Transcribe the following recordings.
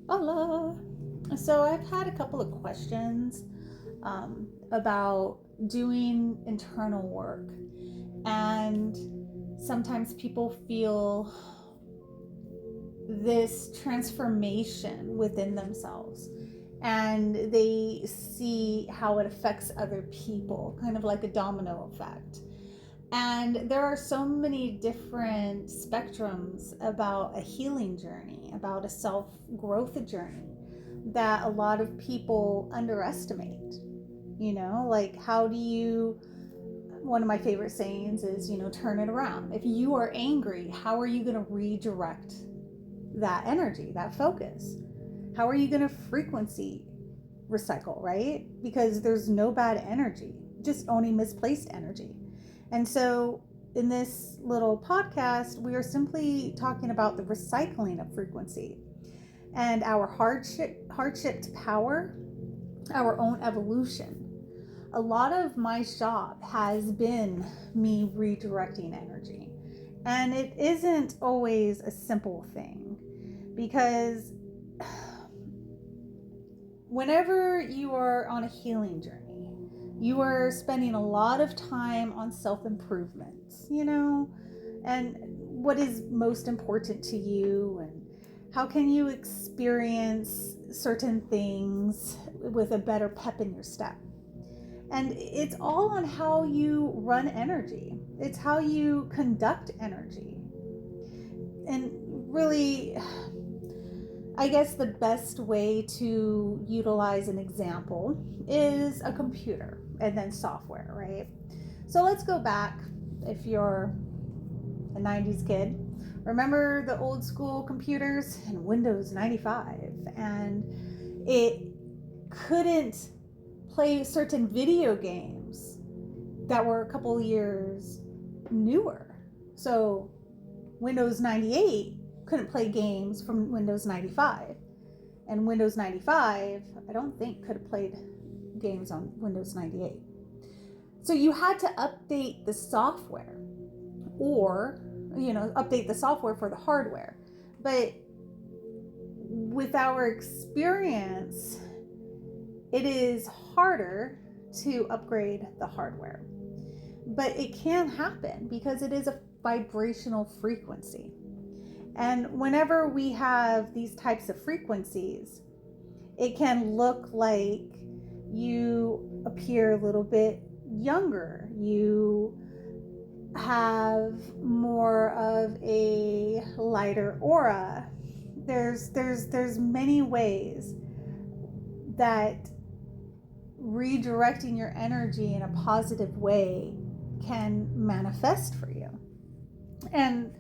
Hola. So I've had a couple of questions about doing internal work, and sometimes people feel this transformation within themselves, and they see how it affects other people, kind of like a domino effect. And there are so many different spectrums about a healing journey, about a self growth journey, that a lot of people underestimate. Like, how do you, one of my favorite sayings is, turn it around. If you are angry, how are you going to redirect that energy, that focus? How are you going to frequency recycle, right? Because there's no bad energy, just only misplaced energy. And so, in this little podcast, we are simply talking about the recycling of frequency and our hardship to power, our own evolution. A lot of my job has been me redirecting energy. And it isn't always a simple thing because whenever you are on a healing journey, you are spending a lot of time on self improvement, and what is most important to you, and how can you experience certain things with a better pep in your step. And it's all on how you run energy, it's how you conduct energy. And really, I guess the best way to utilize an example is a computer and then software, right? So let's go back. If you're a 90s kid, remember the old school computers and Windows 95, and it couldn't play certain video games that were a couple years newer. So Windows 98 couldn't play games from Windows 95. And Windows 95, I don't think, could have played games on Windows 98. So you had to update the software, or, update the software for the hardware. But with our experience, it is harder to upgrade the hardware. But it can happen because it is a vibrational frequency. And whenever we have these types of frequencies, it can look like you appear a little bit younger. You have more of a lighter aura. There's many ways that redirecting your energy in a positive way can manifest for you. And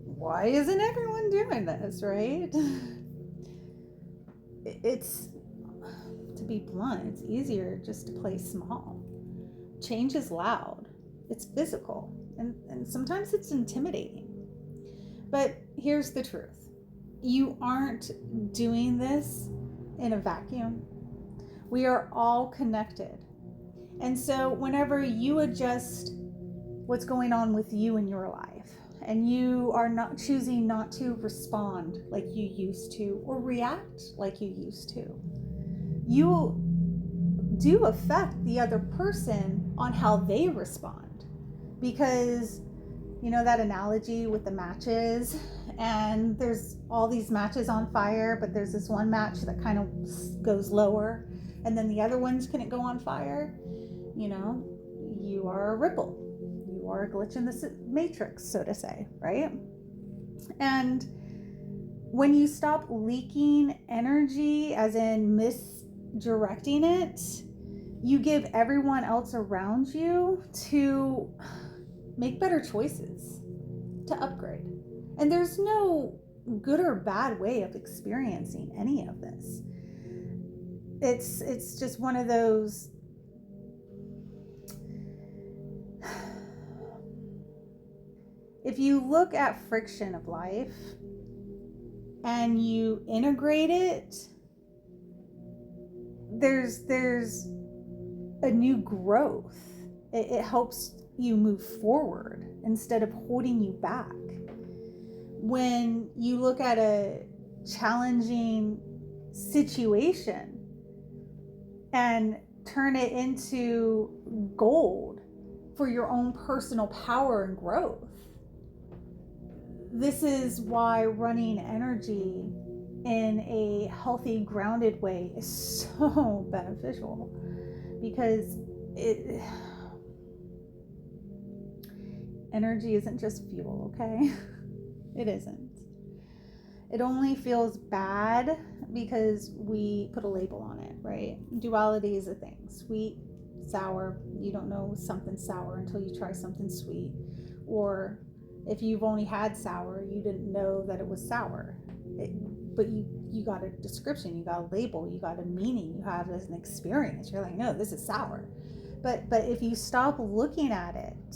why isn't everyone doing this, right? It's, to be blunt, it's easier just to play small. Change is loud, it's physical, and sometimes it's intimidating. But here's the truth: you aren't doing this in a vacuum. We are all connected. And so, whenever you adjust what's going on with you in your life, and you are not choosing not to respond like you used to or react like you used to, you do affect the other person on how they respond. Because, that analogy with the matches, and there's all these matches on fire, but there's this one match that kind of goes lower, and then the other ones couldn't go on fire. You are a ripple, you are a glitch in the matrix, so to say, right? And when you stop leaking energy, as in misdirecting it, you give everyone else around you to make better choices, to upgrade. And there's no good or bad way of experiencing any of this. It's just one of those, if you look at friction of life and you integrate it, there's a new growth. It helps you move forward instead of holding you back. When you look at a challenging situation and turn it into gold for your own personal power and growth. This is why running energy in a healthy, grounded way is so beneficial, because energy isn't just fuel, okay? It isn't. It only feels bad because we put a label on it, right? Duality is a thing. Sweet, sour. You don't know something sour until you try something sweet. Or if you've only had sour, you didn't know that it was sour. But you got a description, you got a label, you got a meaning, you have an experience. You're like, no, this is sour. But if you stop looking at it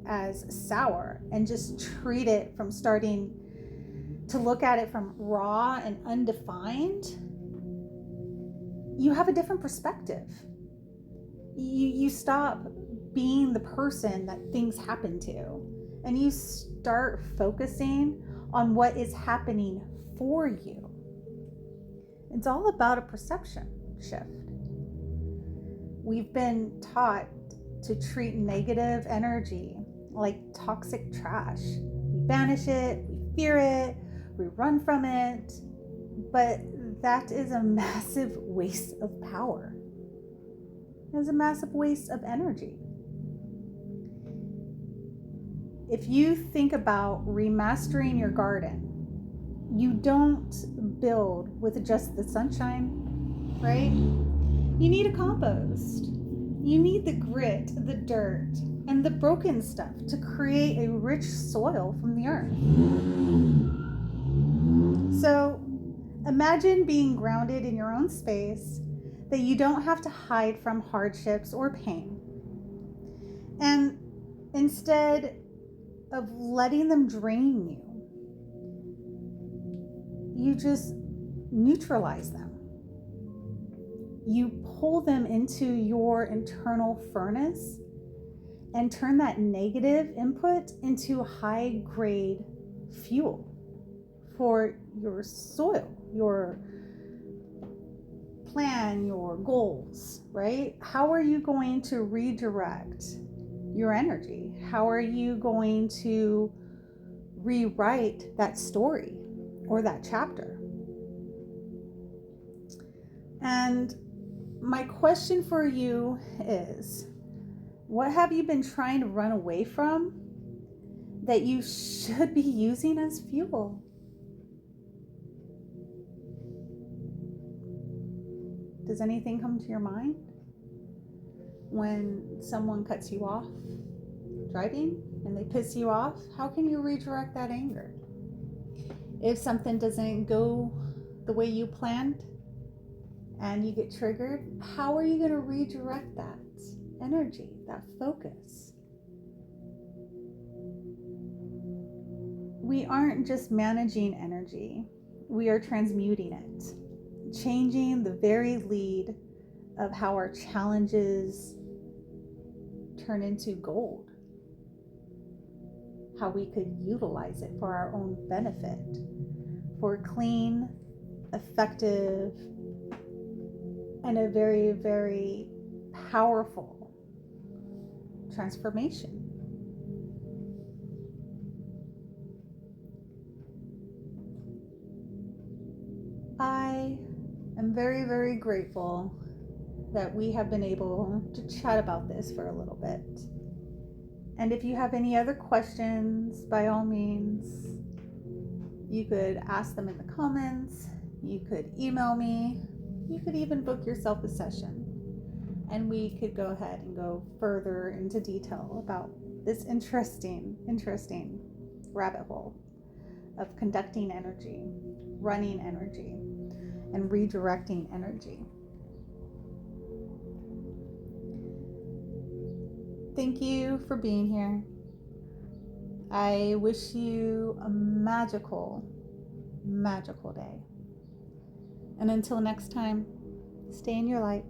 as sour and just treat it from starting to look at it from raw and undefined, you have a different perspective. You stop being the person that things happen to, and you start focusing on what is happening for you. It's all about a perception shift. We've been taught to treat negative energy like toxic trash. We banish it, we fear it, we run from it, but that is a massive waste of power. It's a massive waste of energy. If you think about remastering your garden, you don't build with just the sunshine, right? You need a compost. You need the grit, the dirt, and the broken stuff to create a rich soil from the earth. So imagine being grounded in your own space that you don't have to hide from hardships or pain. And instead of letting them drain you, you just neutralize them. You pull them into your internal furnace and turn that negative input into high grade fuel for your soil, your plan, your goals, right? How are you going to redirect your energy? How are you going to rewrite that story or that chapter? And my question for you is, what have you been trying to run away from that you should be using as fuel? Does anything come to your mind when someone cuts you off driving and they piss you off? How can you redirect that anger? If something doesn't go the way you planned and you get triggered, how are you going to redirect that energy, that focus? We aren't just managing energy, we are transmuting it, changing the very lead of how our challenges turn into gold, how we could utilize it for our own benefit, for clean, effective, and a very, very powerful transformation. I am very, very grateful that we have been able to chat about this for a little bit. And if you have any other questions, by all means, you could ask them in the comments, you could email me, you could even book yourself a session, and we could go ahead and go further into detail about this interesting rabbit hole of conducting energy, running energy, and redirecting energy. Thank you for being here. I wish you a magical, magical day. And until next time, stay in your light.